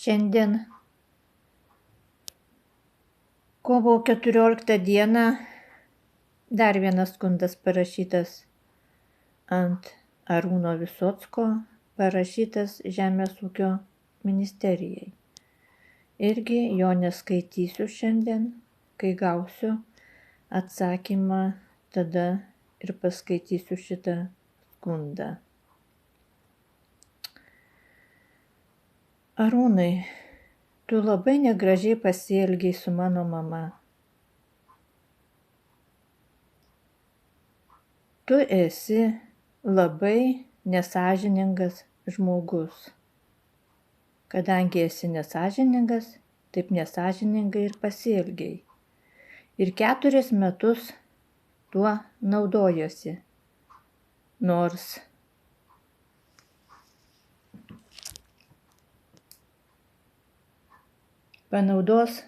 Šiandien kovo 14 dieną dar vienas skundas parašytas ant Arūno Visocko, parašytas Žemės ūkio ministerijai. Irgi jo neskaitysiu šiandien, kai gausiu atsakymą, tada ir paskaitysiu šitą skundą. Arūnai, tu labai negražiai pasielgei su mano mama. Tu esi labai nesąžiningas žmogus. Kadangi esi nesąžiningas, taip nesąžiningai ir pasielgei. Ir 4 metus tuo naudojosi. Nors panaudos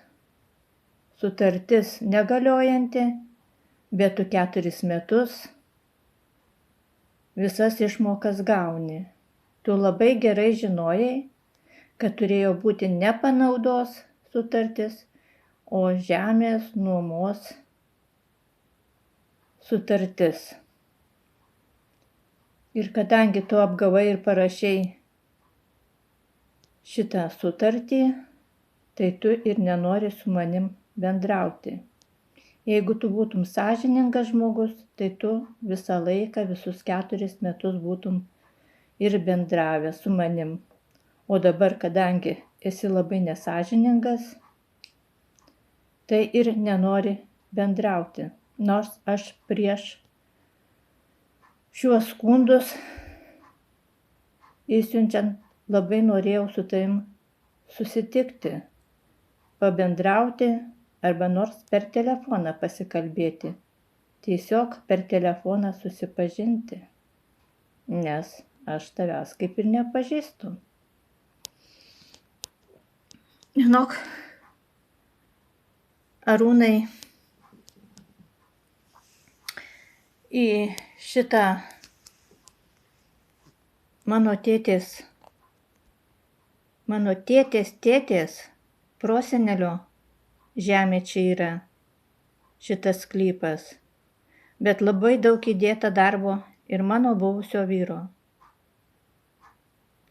sutartis negaliojanti, bet tu 4 metus visas išmokas gauni. Tu labai gerai žinojai, kad turėjo būti ne panaudos sutartis, o žemės nuomos sutartis. Ir kadangi tu apgavai ir parašei šitą sutartį, tai tu ir nenori su manim bendrauti. Jeigu tu būtum sąžiningas žmogus, tai tu visą laiką, visus 4 metus būtum ir bendravęs su manim. O dabar, kadangi esi labai nesąžiningas, tai ir nenori bendrauti. Nors aš prieš šiuos skundus išsiunčiant labai norėjau su tavim susitikti, pabendrauti arba nors per telefoną pasikalbėti. Tiesiog per telefoną susipažinti, nes aš tavęs kaip ir nepažįstu. Žinok, Arūnai, į šitą mano tėtės prosenelio žemė čia yra šitas sklypas, bet labai daug įdėta darbo ir mano buvusio vyro.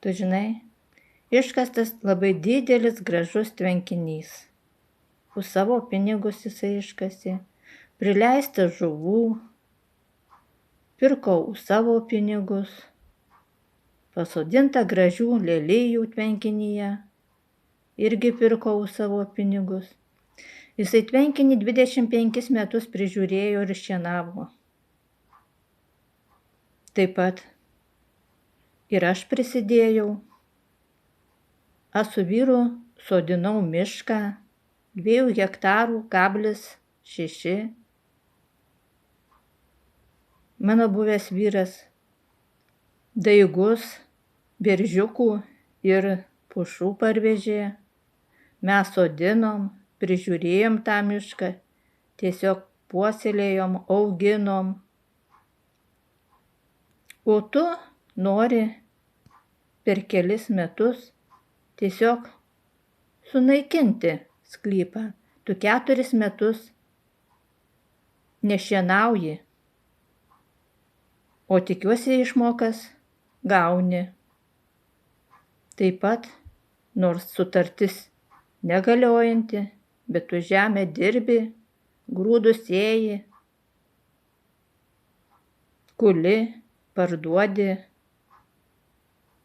Tu žinai, iškastas labai didelis gražus tvenkinys. Už savo pinigus jisai iškasė, prileista žuvų, pirkau už savo pinigus, pasodinta gražių lelijų tvenkinyje, irgi pirkau už savo pinigus. Jisai tvenkinį 25 metus prižiūrėjo ir šienavo. Taip pat ir aš prisidėjau. Aš su vyru sodinau mišką 2 hektarų kablis 6. Mano buvęs vyras daigus, beržiukų ir pušų parvežė. Mes sodinom, prižiūrėjom tą mišką, tiesiog puoselėjom, auginom. O tu nori per kelis metus tiesiog sunaikinti sklypą. Tu 4 metus nešienauji, o tikiuosi išmokas gauni. Taip pat, nors sutartis negaliojanti, bet tu žemę dirbi, grūdus sėji, kuli, parduodi.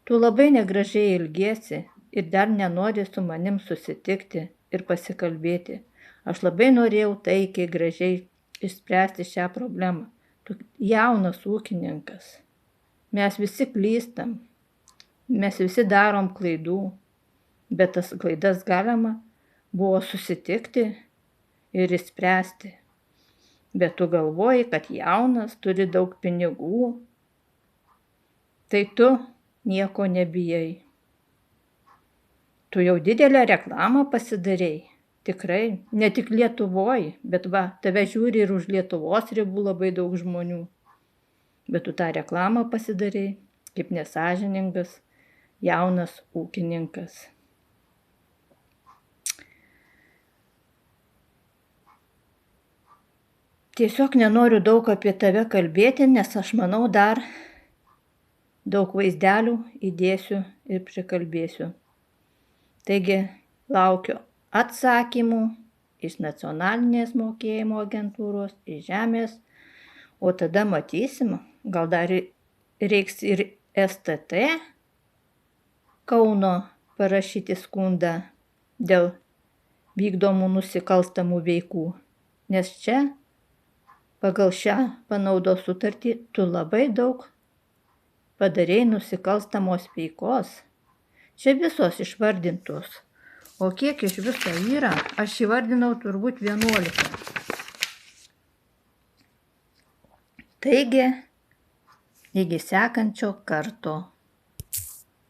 Tu labai negražiai elgiesi ir dar nenori su manim susitikti ir pasikalbėti. Aš labai norėjau taikiai, gražiai išspręsti šią problemą. Tu jaunas ūkininkas. Mes visi klystam. Mes visi darom klaidų. Bet tas klaidas galima buvo susitikti ir išspręsti. Bet tu galvoji, kad jaunas, turi daug pinigų. Tai tu nieko nebijai. Tu jau didelę reklamą pasidarei. Tikrai, ne tik Lietuvoj, bet va, tave žiūri ir už Lietuvos ribų labai daug žmonių. Bet tu tą reklamą pasidarei kaip nesąžiningas jaunas ūkininkas. tiesiog nenoriu daug apie tave kalbėti, nes aš manau dar daug vaizdelių įdėsiu ir prikalbėsiu. Taigi laukiu atsakymų iš nacionalinės mokėjimo agentūros, iš žemės, o tada matysim, gal dar reiks ir STT Kauno parašyti skundą dėl vykdomų nusikalstamų veikų, nes čia pagal šią panaudos sutartį tu labai daug padarei nusikalstamos veikos. Čia visos išvardintos. O kiek iš viso yra, aš įvardinau turbūt 11. Taigi, iki sekančio karto.